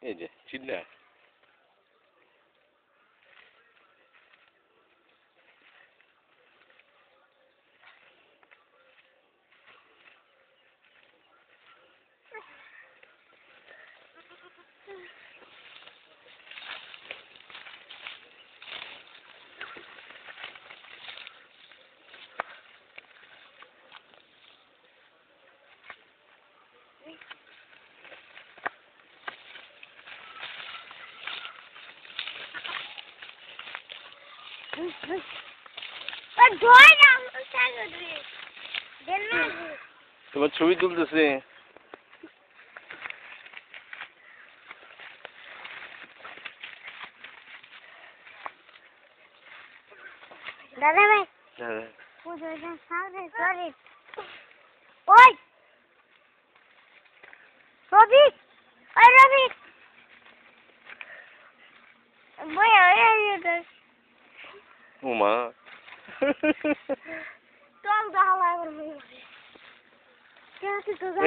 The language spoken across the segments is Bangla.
এই যে চিল্লা তোমার ছবি তুলতেছে। দাদা ভাই উমা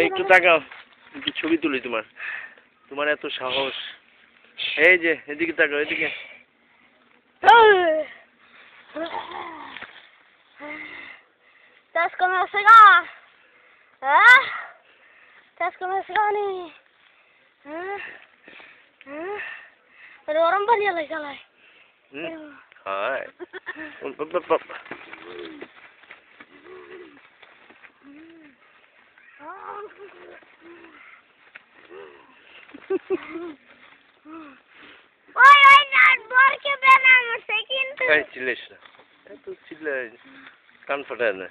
একটু তাকাও, একটু ছবি তুলি তোমার। তোমার এত সাহস। এই যে এদিকে তাকাও, এদিকে। Estás com meu cigarro? Ah? Estás com meu cigarro nih? Ada orang banyak lagi salah. Hai. Oi, not bor ke bena murse kintu. Hey, চিল্লাইস না। এত চিল্লাই কান ফাটায় না।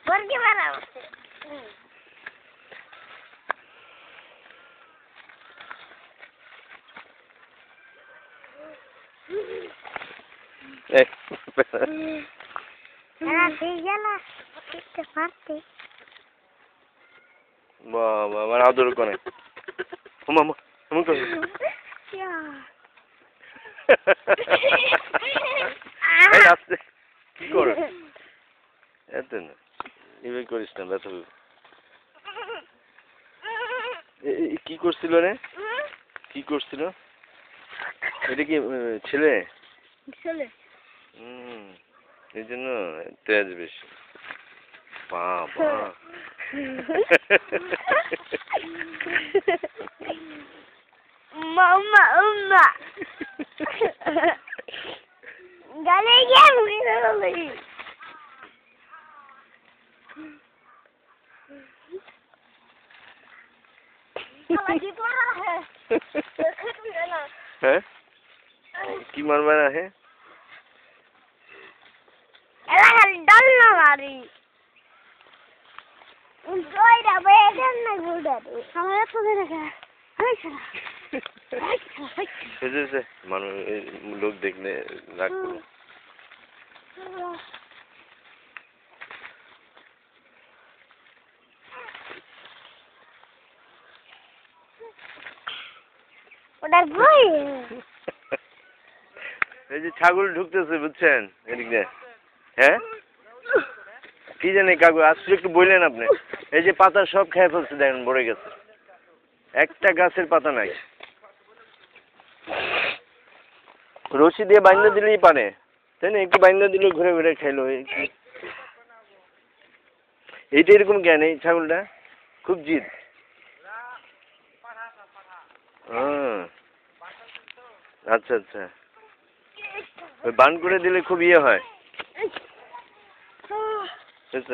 Bor ke bena murse. বাবা, আমার আদর করে। মামা, তুমি কই? এই আস্তে কি করে? এত না। এইভাবে করিস না, ব্যথা হবে। কি করছিল রে? কি করছিল? এটা কি ছেলে? ছেলে। এই জন্য তেজ বেশি। বাবা। Mama, umma. Gale gel buraya alayım. Kalau gitu lah. হ্যাঁ? কি মারবে না হে? এলাকার দল না মারি। জয়টা বেদের না গুড়াতে। আমার তো দেখা। মানুষ লোক দেখলে রাগ করবে। ওটা বই। এই যে ছাগল ঢুকতেছে বুঝছেন এদিক দিয়ে। হ্যাঁ কি জানি কাকু আসলে একটু বললেন আপনি। এই যে পাতা সব খেয়ে ফেলছে দেখেন, ভরে গেছে, একটা গাছের পাতা নাই। রশি দিয়ে বাইন্ধা দিলেই পারে, তাই না? একটু বাইন্ধা দিলে ঘুরে ঘুরে খাইলো। এইটা এরকম কেন এই ছাগলটা? খুব জিদ। আচ্ছা আচ্ছা, ওই বান করে দিলে খুব ইয়ে হয়।